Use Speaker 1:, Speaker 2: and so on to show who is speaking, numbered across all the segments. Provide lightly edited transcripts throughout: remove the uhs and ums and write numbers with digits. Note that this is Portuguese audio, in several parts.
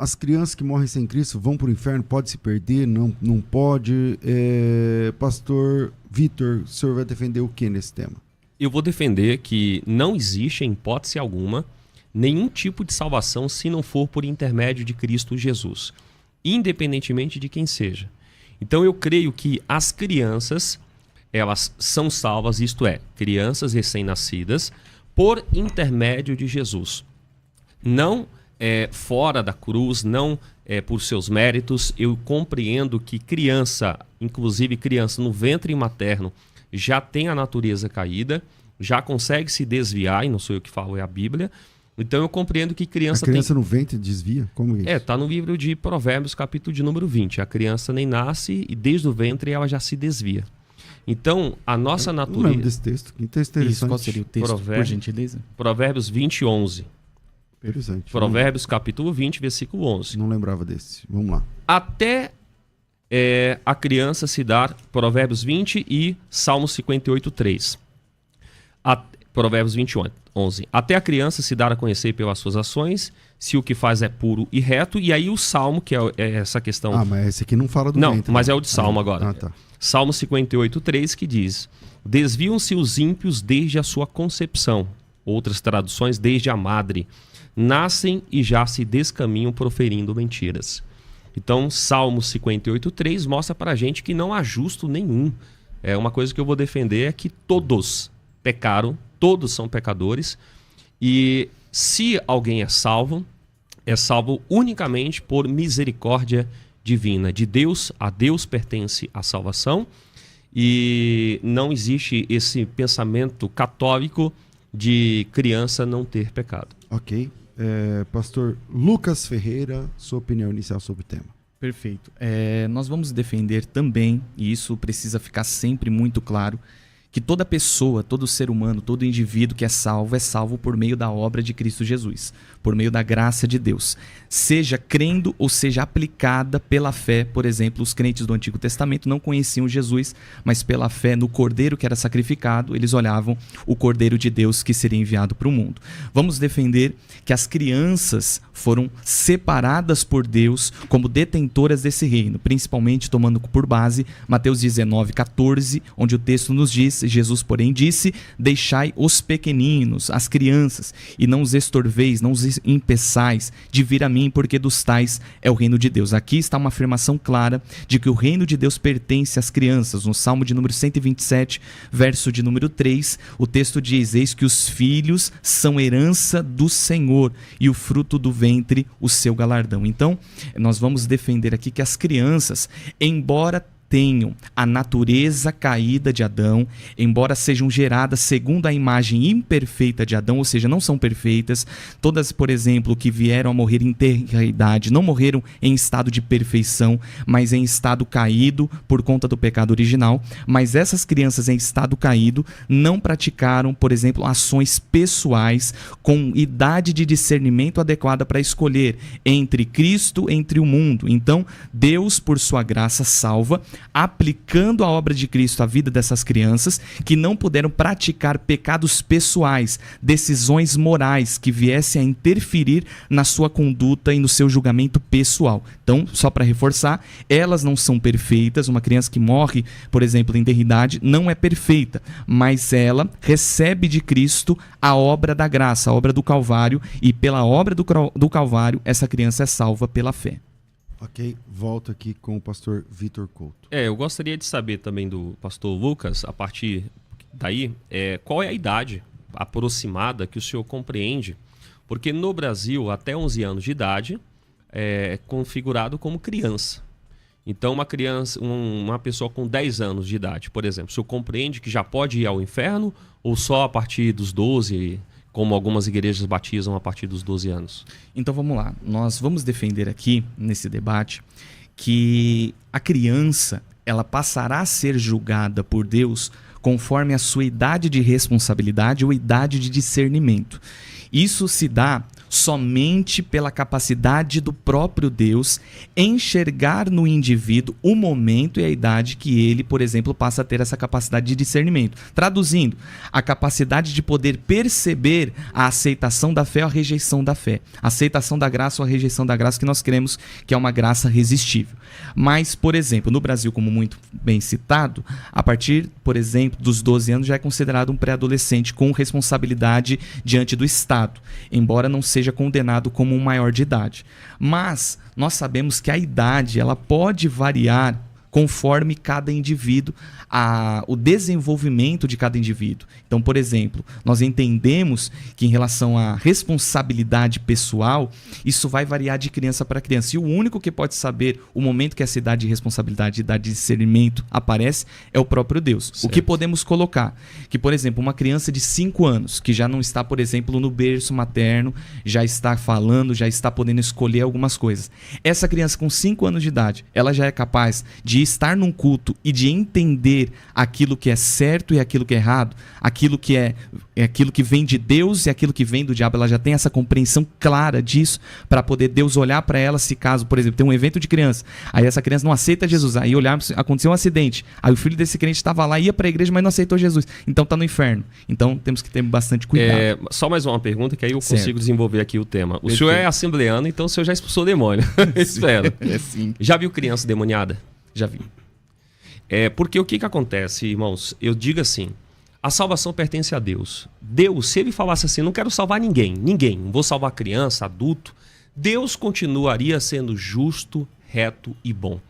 Speaker 1: as crianças que morrem sem Cristo vão para o inferno? Pode se perder? Não pode? Pastor Vitor, o senhor vai defender o que nesse tema?
Speaker 2: Eu vou defender que não existe, em hipótese alguma, nenhum tipo de salvação se não for por intermédio de Cristo Jesus, independentemente de quem seja. Então eu creio que as crianças, elas são salvas, isto é, crianças recém-nascidas, por intermédio de Jesus. Não fora da cruz, não por seus méritos. Eu compreendo que criança, inclusive criança no ventre materno, já tem a natureza caída, já consegue se desviar, e não sou eu que falo, é a Bíblia. Então eu compreendo que criança tem...
Speaker 1: A criança no ventre desvia? Como é isso?
Speaker 2: Está no livro de Provérbios, capítulo de número 20. A criança nem nasce e desde o ventre ela já se desvia. Então, a nossa natureza...
Speaker 1: Não lembro desse texto. Que texto interessante.
Speaker 3: Isso, qual seria o texto, por gentileza?
Speaker 2: Provérbios 20, 11.
Speaker 1: Interessante.
Speaker 2: Provérbios capítulo 20, versículo 11.
Speaker 1: Não lembrava desse. Vamos lá.
Speaker 2: Até a criança se dar, Provérbios 20 e Salmo 58, 3. Provérbios 20, 11. Até a criança se dar a conhecer pelas suas ações, se o que faz é puro e reto. E aí o Salmo, que é essa questão...
Speaker 1: mas esse aqui não fala do ventre.
Speaker 2: Não, mas é o de Salmo agora.
Speaker 1: Tá.
Speaker 2: Salmo 58, 3, que diz: desviam-se os ímpios desde a sua concepção. Outras traduções, desde a madre. Nascem e já se descaminham proferindo mentiras. Então, Salmo 58, 3 mostra pra gente que não há justo nenhum. Uma coisa que eu vou defender é que todos pecaram, todos são pecadores. E se alguém é salvo unicamente por misericórdia divina. De Deus, a Deus pertence a salvação. E não existe esse pensamento católico de criança não ter pecado.
Speaker 1: Ok. Pastor Lucas Ferreira, sua opinião inicial sobre o tema.
Speaker 3: Perfeito. Nós vamos defender também, e isso precisa ficar sempre muito claro, que toda pessoa, todo ser humano, todo indivíduo que é salvo por meio da obra de Cristo Jesus, por meio da graça de Deus. Seja crendo ou seja aplicada pela fé. Por exemplo, os crentes do Antigo Testamento não conheciam Jesus, mas pela fé no Cordeiro que era sacrificado, eles olhavam o Cordeiro de Deus que seria enviado para o mundo. Vamos defender que as crianças foram separadas por Deus como detentoras desse reino, principalmente tomando por base Mateus 19, 14, onde o texto nos diz: Jesus, porém, disse: deixai os pequeninos, as crianças, e não os estorveis, não os impeçais de vir a mim, porque dos tais é o reino de Deus. Aqui está uma afirmação clara de que o reino de Deus pertence às crianças. No Salmo de número 127, verso de número 3, o texto diz: eis que os filhos são herança do Senhor, e o fruto do ventre o seu galardão. Então, nós vamos defender aqui que as crianças, embora tenham a natureza caída de Adão, embora sejam geradas segundo a imagem imperfeita de Adão, ou seja, não são perfeitas, todas, por exemplo, que vieram a morrer em tenra idade, não morreram em estado de perfeição, mas em estado caído por conta do pecado original. Mas essas crianças em estado caído não praticaram, por exemplo, ações pessoais com idade de discernimento adequada para escolher entre Cristo, entre o mundo. Então, Deus, por sua graça, salva, aplicando a obra de Cristo à vida dessas crianças que não puderam praticar pecados pessoais, decisões morais que viessem a interferir na sua conduta e no seu julgamento pessoal. Então, só para reforçar, elas não são perfeitas. Uma criança que morre, por exemplo, em tenridade, não é perfeita, mas ela recebe de Cristo a obra da graça, a obra do Calvário, e pela obra do Calvário, essa criança é salva pela fé.
Speaker 1: Ok, volto aqui com o pastor Vitor Couto.
Speaker 2: Eu gostaria de saber também do pastor Lucas, a partir daí, qual é a idade aproximada que o senhor compreende, porque no Brasil, até 11 anos de idade, é configurado como criança. Então, uma criança, uma pessoa com 10 anos de idade, por exemplo, o senhor compreende que já pode ir ao inferno, ou só a partir dos 12, como algumas igrejas batizam a partir dos 12 anos?
Speaker 3: Então vamos lá, nós vamos defender aqui, nesse debate, que a criança, ela passará a ser julgada por Deus conforme a sua idade de responsabilidade ou idade de discernimento. Isso se dá somente pela capacidade do próprio Deus enxergar no indivíduo o momento e a idade que ele, por exemplo, passa a ter essa capacidade de discernimento. Traduzindo, a capacidade de poder perceber a aceitação da fé ou a rejeição da fé, a aceitação da graça ou a rejeição da graça, que nós cremos que é uma graça resistível. Mas, por exemplo, no Brasil, como muito bem citado, a partir, por exemplo, dos 12 anos já é considerado um pré-adolescente com responsabilidade diante do Estado, embora não seja condenado como um maior de idade. Mas nós sabemos que a idade ela pode variar conforme cada indivíduo, o desenvolvimento de cada indivíduo. Então, por exemplo, nós entendemos que em relação à responsabilidade pessoal, isso vai variar de criança para criança. E o único que pode saber o momento que essa idade de responsabilidade, idade de discernimento aparece, é o próprio Deus. Certo. O que podemos colocar? Que, por exemplo, uma criança de 5 anos, que já não está, por exemplo, no berço materno, já está falando, já está podendo escolher algumas coisas. Essa criança com 5 anos de idade, ela já é capaz de estar num culto e de entender aquilo que é certo e aquilo que é errado, aquilo que é aquilo que vem de Deus e aquilo que vem do diabo. Ela já tem essa compreensão clara disso, para poder Deus olhar para ela, se caso, por exemplo, tem um evento de criança, aí essa criança não aceita Jesus, aí aconteceu um acidente, aí o filho desse crente estava lá, ia para a igreja, mas não aceitou Jesus, então está no inferno. Então temos que ter bastante cuidado.
Speaker 2: Só mais uma pergunta, que aí eu consigo desenvolver aqui o tema. O senhor é assembleano, então o senhor já expulsou o demônio. Espero.
Speaker 3: Sim.
Speaker 2: Já viu criança demoniada?
Speaker 3: Já vi.
Speaker 2: Porque o que acontece, irmãos? Eu digo assim, a salvação pertence a Deus. Deus, se ele falasse assim, não quero salvar ninguém, não vou salvar criança, adulto, Deus continuaria sendo justo, reto e bom.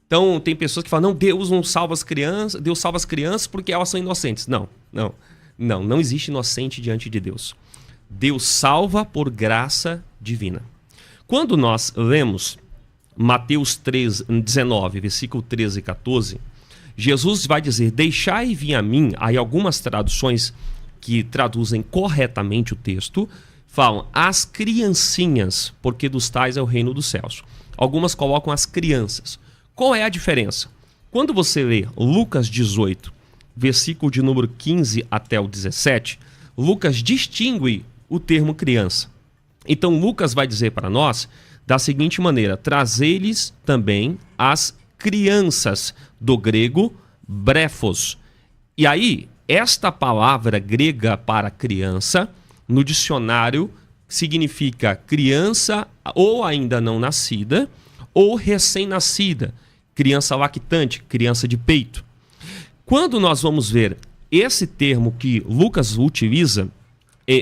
Speaker 2: Então, tem pessoas que falam, não, Deus não salva as crianças, Deus salva as crianças porque elas são inocentes. Não existe inocente diante de Deus. Deus salva por graça divina. Quando nós lemos Mateus 19, versículo 13 e 14, Jesus vai dizer, deixai vir a mim, aí algumas traduções que traduzem corretamente o texto, falam as criancinhas, porque dos tais é o reino dos céus. Algumas colocam as crianças. Qual é a diferença? Quando você lê Lucas 18, versículo de número 15 até o 17, Lucas distingue o termo criança. Então Lucas vai dizer para nós da seguinte maneira, trazei-lhes também as crianças, do grego brefos. E aí, esta palavra grega para criança, no dicionário, significa criança ou ainda não nascida, ou recém-nascida, criança lactante, criança de peito. Quando nós vamos ver esse termo que Lucas utiliza,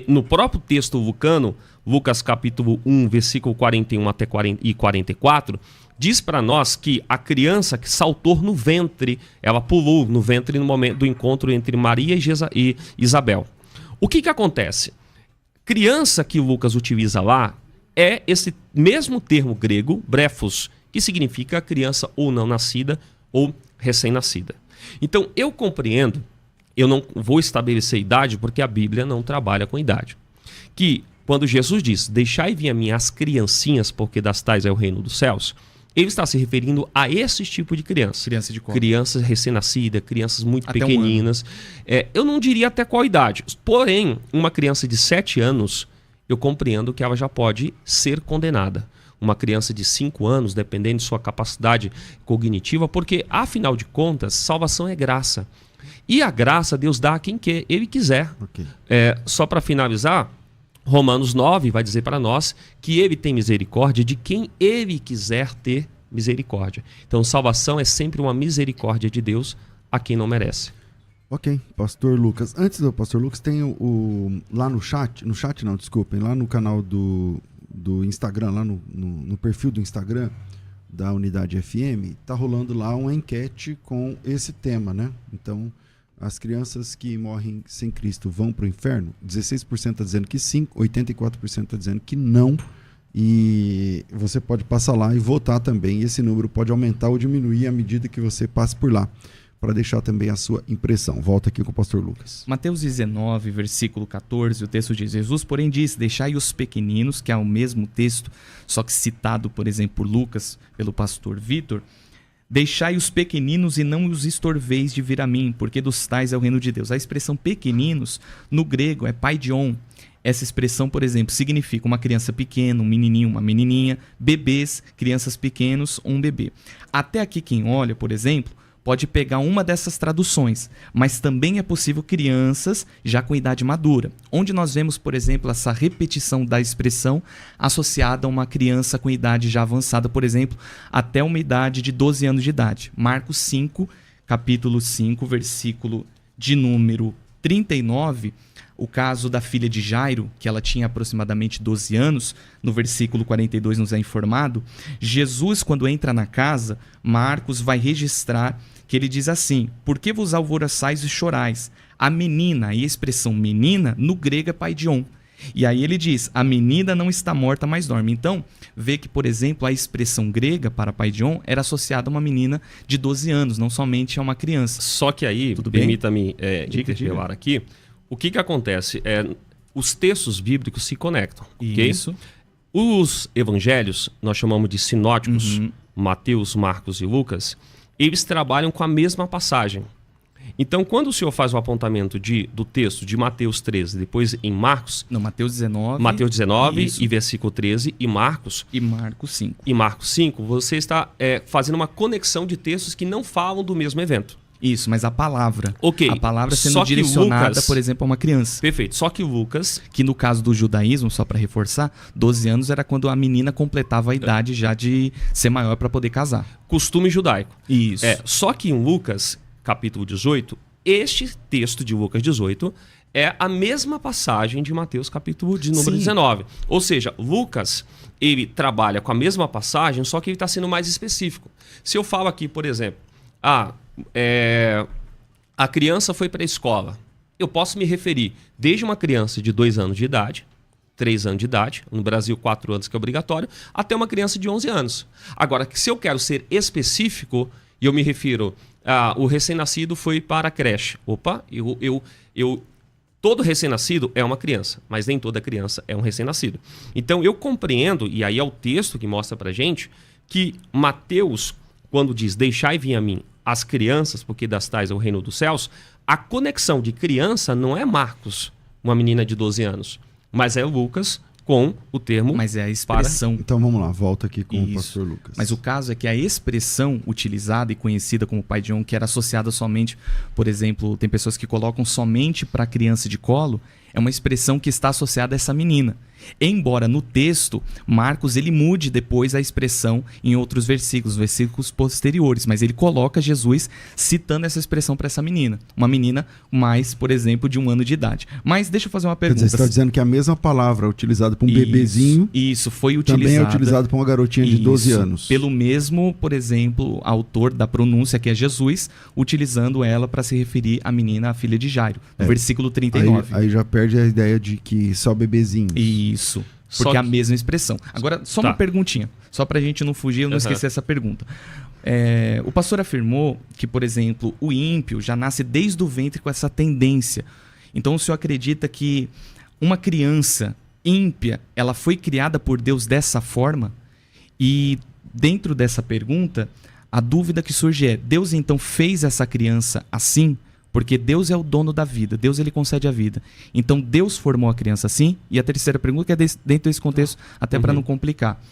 Speaker 2: no próprio texto lucano, Lucas capítulo 1, versículo 41 até 44, diz para nós que a criança que saltou no ventre, ela pulou no ventre no momento do encontro entre Maria e Isabel. O que acontece? Criança que Lucas utiliza lá é esse mesmo termo grego, brefos, que significa criança ou não nascida ou recém-nascida. Então eu compreendo, eu não vou estabelecer idade porque a Bíblia não trabalha com idade, que quando Jesus diz, deixai vir a mim as criancinhas, porque das tais é o reino dos céus, ele está se referindo a esse tipo de criança.
Speaker 3: Criança de qual?
Speaker 2: Crianças recém-nascidas, crianças muito até pequeninas. Eu não diria até qual idade. Porém, uma criança de 7 anos, eu compreendo que ela já pode ser condenada. Uma criança de 5 anos, dependendo de sua capacidade cognitiva, porque, afinal de contas, salvação é graça. E a graça Deus dá a quem Ele quiser. Okay. Só para finalizar, Romanos 9 vai dizer para nós que Ele tem misericórdia de quem Ele quiser ter misericórdia. Então, salvação é sempre uma misericórdia de Deus a quem não merece.
Speaker 1: Ok, Pastor Lucas. Antes do Pastor Lucas, tem lá no chat não, desculpem, lá no canal do Instagram, lá no perfil do Instagram da Unidade FM, tá rolando lá uma enquete com esse tema, né? Então, as crianças que morrem sem Cristo vão para o inferno? 16% está dizendo que sim, 84% está dizendo que não. E você pode passar lá e votar também. E esse número pode aumentar ou diminuir à medida que você passe por lá, para deixar também a sua impressão. Volta aqui com o pastor Lucas.
Speaker 3: Mateus 19, versículo 14, o texto diz, Jesus, porém, disse, deixai os pequeninos, que é o mesmo texto, só que citado, por exemplo, por Lucas, pelo pastor Vitor, deixai os pequeninos e não os estorveis de vir a mim, porque dos tais é o reino de Deus. A expressão pequeninos, no grego, é paidion. essa expressão, por exemplo, significa uma criança pequena, um menininho, uma menininha, bebês, crianças pequenos, um bebê. Até aqui quem olha, por exemplo, pode pegar uma dessas traduções, mas também é possível crianças já com idade madura, onde nós vemos, por exemplo, essa repetição da expressão associada a uma criança com idade já avançada, por exemplo, até uma idade de 12 anos de idade. Marcos 5, capítulo 5, versículo de número 39, o caso da filha de Jairo, que ela tinha aproximadamente 12 anos, no versículo 42 nos é informado, Jesus, quando entra na casa, Marcos vai registrar que ele diz assim: por que vos alvoroçais e chorais? A menina, e a expressão menina, no grego é paidion. E aí ele diz, a menina não está morta, mas dorme. Então, vê que, por exemplo, a expressão grega para paidion era associada a uma menina de 12 anos, não somente a uma criança.
Speaker 2: Só que aí, permita-me interpelar aqui, o que acontece? Os textos bíblicos se conectam.
Speaker 3: Isso.
Speaker 2: Okay? Os evangelhos, nós chamamos de sinóticos, Mateus, Marcos e Lucas, eles trabalham com a mesma passagem. Então, quando o senhor faz o apontamento do texto de Mateus 13, depois em Marcos...
Speaker 3: Não, Mateus 19.
Speaker 2: Mateus 19
Speaker 3: isso.
Speaker 2: E versículo 13, e Marcos...
Speaker 3: E Marcos 5.
Speaker 2: E Marcos 5, você está fazendo uma conexão de textos que não falam do mesmo evento.
Speaker 3: Isso, mas a palavra.
Speaker 2: Ok.
Speaker 3: A palavra sendo
Speaker 2: Só que
Speaker 3: direcionada,
Speaker 2: Lucas,
Speaker 3: por exemplo, a uma criança.
Speaker 2: Perfeito. Só que Lucas...
Speaker 3: Que no caso do judaísmo, só para reforçar, 12 anos era quando a menina completava a idade já de ser maior para poder casar.
Speaker 2: Costume judaico.
Speaker 3: Isso.
Speaker 2: Só que em Lucas, capítulo 18, este texto de Lucas 18 é a mesma passagem de Mateus, capítulo de número 19. Ou seja, Lucas, ele trabalha com a mesma passagem, só que ele está sendo mais específico. Se eu falo aqui, por exemplo, a criança foi para a escola, eu posso me referir desde uma criança de 2 anos de idade, 3 anos de idade, no Brasil 4 anos que é obrigatório, até uma criança de 11 anos. Agora, se eu quero ser específico, e eu me refiro, o recém-nascido foi para a creche. Opa, todo recém-nascido é uma criança, mas nem toda criança é um recém-nascido. Então eu compreendo, e aí é o texto que mostra pra gente, que Mateus, quando diz deixai vir a mim as crianças, porque das tais é o reino dos céus, a conexão de criança não é Marcos, uma menina de 12 anos, mas é Lucas com o termo...
Speaker 3: Mas é a expressão...
Speaker 1: Então vamos lá, volta aqui com o pastor Lucas.
Speaker 3: Mas o caso é que a expressão utilizada e conhecida como paidion, que era associada somente, por exemplo, tem pessoas que colocam somente para criança de colo, é uma expressão que está associada a essa menina. Embora no texto, Marcos ele mude depois a expressão em outros versículos posteriores, mas ele coloca Jesus citando essa expressão para essa menina. Uma menina mais, por exemplo, de 1 ano de idade. Mas deixa eu fazer uma pergunta.
Speaker 1: Quer dizer, você está dizendo que a mesma palavra utilizada para um bebezinho
Speaker 3: isso foi utilizada,
Speaker 1: também é utilizada para uma garotinha de 12 anos.
Speaker 3: Pelo mesmo, por exemplo, autor da pronúncia, que é Jesus, utilizando ela para se referir à menina, a filha de Jairo, no versículo 39.
Speaker 1: Aí já perde a ideia de que só bebezinho.
Speaker 3: Isso, porque é a mesma expressão. Agora, só uma perguntinha, só pra gente não fugir, eu não esquecer essa pergunta. O pastor afirmou que, por exemplo, o ímpio já nasce desde o ventre com essa tendência. Então o senhor acredita que uma criança ímpia, ela foi criada por Deus dessa forma? E dentro dessa pergunta, a dúvida que surge é, Deus então fez essa criança assim? Porque Deus é o dono da vida, Deus ele concede a vida. Então Deus formou a criança assim. E a terceira pergunta, que é dentro desse contexto, até para não complicar.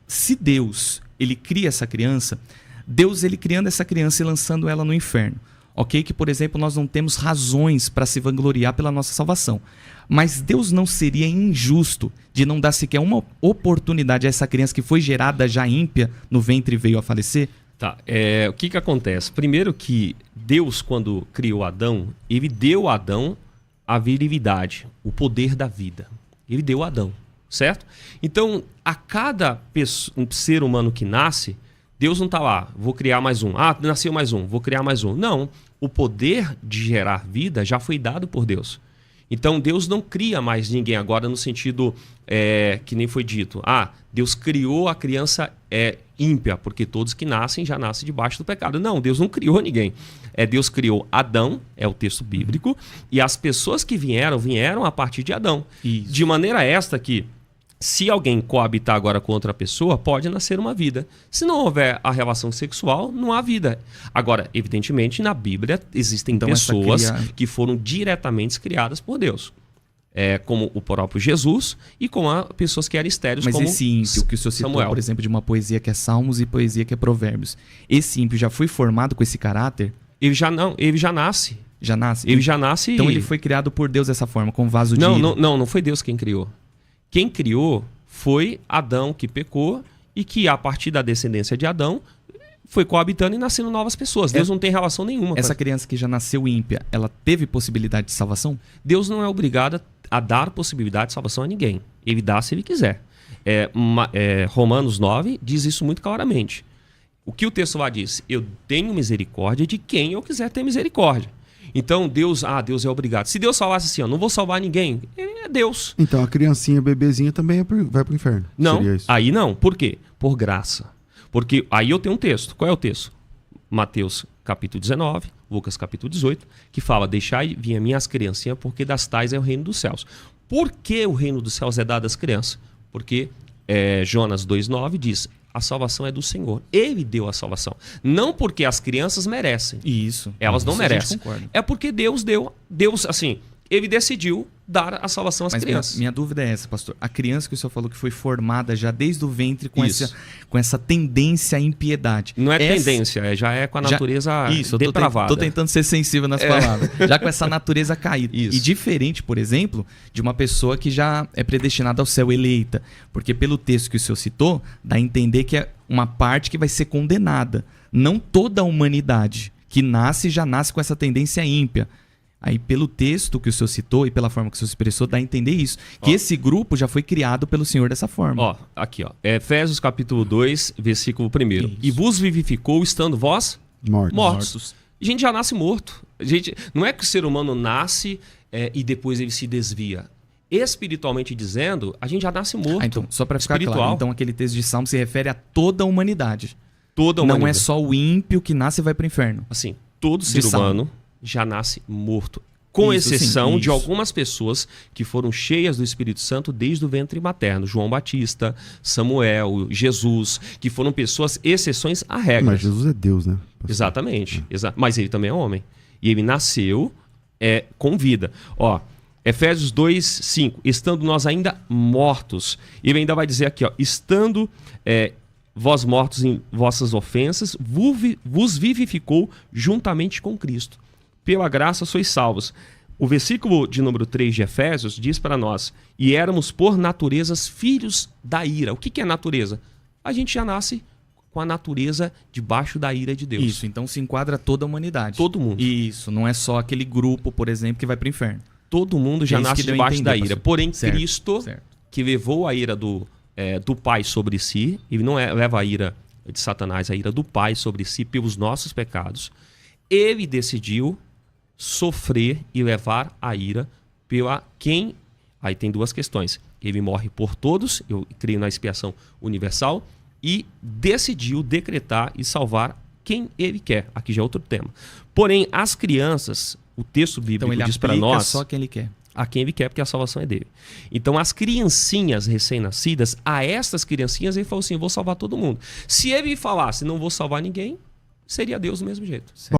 Speaker 3: Se Deus ele cria essa criança, Deus ele criando essa criança e lançando ela no inferno. Ok? Que, por exemplo, nós não temos razões para se vangloriar pela nossa salvação. Mas Deus não seria injusto de não dar sequer uma oportunidade a essa criança que foi gerada já ímpia no ventre e veio a falecer?
Speaker 2: Tá, o que acontece? Primeiro que Deus, quando criou Adão, ele deu a Adão a virilidade, o poder da vida. Ele deu a Adão, certo? Então, a cada ser humano que nasce, Deus não está lá, vou criar mais um. Nasceu mais um, vou criar mais um. Não, o poder de gerar vida já foi dado por Deus. Então, Deus não cria mais ninguém agora no sentido que nem foi dito. Deus criou a criança ímpia, porque todos que nascem já nascem debaixo do pecado. Não, Deus não criou ninguém. Deus criou Adão, é o texto bíblico, e as pessoas que vieram a partir de Adão.
Speaker 3: Isso.
Speaker 2: De maneira esta que, se alguém coabitar agora com outra pessoa, pode nascer uma vida. Se não houver a relação sexual, não há vida. Agora, evidentemente, na Bíblia existem pessoas que foram diretamente criadas por Deus. como o próprio Jesus e com pessoas que eram estéreis,
Speaker 3: Mas
Speaker 2: como
Speaker 3: esse ímpio que o senhor citou,
Speaker 2: Samuel.
Speaker 3: por exemplo, de uma poesia que é Salmos e poesia que é Provérbios, esse ímpio já foi formado com esse caráter?
Speaker 2: Ele já nasce.
Speaker 3: Já nasce?
Speaker 2: Ele já nasce.
Speaker 3: Então ele foi criado por Deus dessa forma, com vaso de ira.
Speaker 2: Não foi Deus quem criou. Quem criou foi Adão, que pecou e que a partir da descendência de Adão foi coabitando e nascendo novas pessoas. Deus não tem relação nenhuma.
Speaker 3: Essa criança que já nasceu ímpia, ela teve possibilidade de salvação?
Speaker 2: Deus não é obrigado a dar possibilidade de salvação a ninguém. Ele dá se ele quiser. Romanos 9 diz isso muito claramente. O que o texto lá diz? Eu tenho misericórdia de quem eu quiser ter misericórdia. Então Deus é obrigado. Se Deus falasse assim, não vou salvar ninguém, é Deus.
Speaker 1: Então a criancinha, bebezinha também vai pro inferno.
Speaker 2: Não,
Speaker 1: Seria isso?
Speaker 2: aí não. Por quê? Por graça. Porque aí eu tenho um texto. Qual é o texto? Mateus capítulo 19, Lucas capítulo 18, que fala, deixai vir a minhas criancinhas, porque das tais é o reino dos céus. Por que o reino dos céus é dado às crianças? Porque Jonas 2,9 diz, a salvação é do Senhor. Ele deu a salvação. Não porque as crianças merecem.
Speaker 3: Isso.
Speaker 2: Elas não
Speaker 3: Isso a gente
Speaker 2: merecem.
Speaker 3: concorda.
Speaker 2: É porque Deus deu. Deus, assim, ele decidiu dar a salvação às
Speaker 3: Mas
Speaker 2: crianças.
Speaker 3: minha dúvida é essa, pastor. A criança que o senhor falou que foi formada já desde o ventre com
Speaker 2: Isso.
Speaker 3: essa tendência à impiedade.
Speaker 2: Não é
Speaker 3: Essa-
Speaker 2: tendência, já é com a natureza
Speaker 3: Isso, eu
Speaker 2: depravada.
Speaker 3: tô tentando ser sensível nas palavras. Já com essa natureza caída.
Speaker 2: Isso.
Speaker 3: E diferente, por exemplo, de uma pessoa que já é predestinada ao céu, eleita. Porque pelo texto que o senhor citou, dá a entender que é uma parte que vai ser condenada. Não toda a humanidade que nasce já nasce com essa tendência ímpia. Aí, pelo texto que o senhor citou e pela forma que o senhor expressou, dá a entender isso. Que esse grupo já foi criado pelo Senhor dessa forma.
Speaker 2: Ó, aqui, ó. Efésios capítulo 2, versículo 1.
Speaker 3: Isso.
Speaker 2: E vos vivificou estando vós
Speaker 1: Mortos.
Speaker 2: mortos. A gente já nasce morto. Não é que o ser humano nasce e depois ele se desvia. Espiritualmente dizendo, a gente já nasce morto.
Speaker 3: Então, só para ficar
Speaker 2: Espiritual.
Speaker 3: claro, então aquele texto de Salmo se refere a toda a humanidade.
Speaker 2: Toda a
Speaker 3: Não é
Speaker 2: humanidade.
Speaker 3: só o ímpio que nasce e vai para o inferno.
Speaker 2: Assim, todo ser
Speaker 3: Salmo.
Speaker 2: humano já nasce morto. Com
Speaker 3: Isso, sim,
Speaker 2: exceção de
Speaker 3: isso.
Speaker 2: algumas pessoas que foram cheias do Espírito Santo desde o ventre materno. João Batista, Samuel, Jesus, que foram pessoas, exceções à regra.
Speaker 1: Mas Jesus é Deus, né?
Speaker 2: Exatamente. Mas ele também é homem. E ele nasceu com vida. Ó, Efésios 2, 5. Estando nós ainda mortos. Ele ainda vai dizer aqui, ó. Estando vós mortos em vossas ofensas, vos vivificou juntamente com Cristo. Pela graça sois salvos. O versículo de número 3 de Efésios diz para nós, e éramos por naturezas filhos da ira. O que é natureza? A gente já nasce com a natureza debaixo da ira de Deus.
Speaker 3: Isso, então se enquadra toda a humanidade.
Speaker 2: Todo mundo.
Speaker 3: Isso, não é só aquele grupo, por exemplo, que vai para o inferno.
Speaker 2: Todo mundo já
Speaker 3: É isso
Speaker 2: nasce
Speaker 3: que deu a
Speaker 2: debaixo
Speaker 3: entender,
Speaker 2: da ira.
Speaker 3: pastor.
Speaker 2: Porém,
Speaker 3: Certo,
Speaker 2: Cristo,
Speaker 3: certo.
Speaker 2: que levou a ira do Pai sobre si, ele não leva a ira de Satanás, a ira do Pai sobre si pelos nossos pecados, ele decidiu sofrer e levar a ira pela quem... Aí tem duas questões. Ele morre por todos, eu creio na expiação universal, e decidiu decretar e salvar quem ele quer. Aqui já é outro tema. Porém, as crianças, o texto bíblico
Speaker 3: Então ele
Speaker 2: diz para
Speaker 3: aplica
Speaker 2: nós
Speaker 3: só quem ele quer.
Speaker 2: a quem ele quer, porque a salvação é dele. Então, as criancinhas recém-nascidas, a estas criancinhas, ele falou assim, eu vou salvar todo mundo. Se ele falasse, não vou salvar ninguém, seria Deus do mesmo jeito.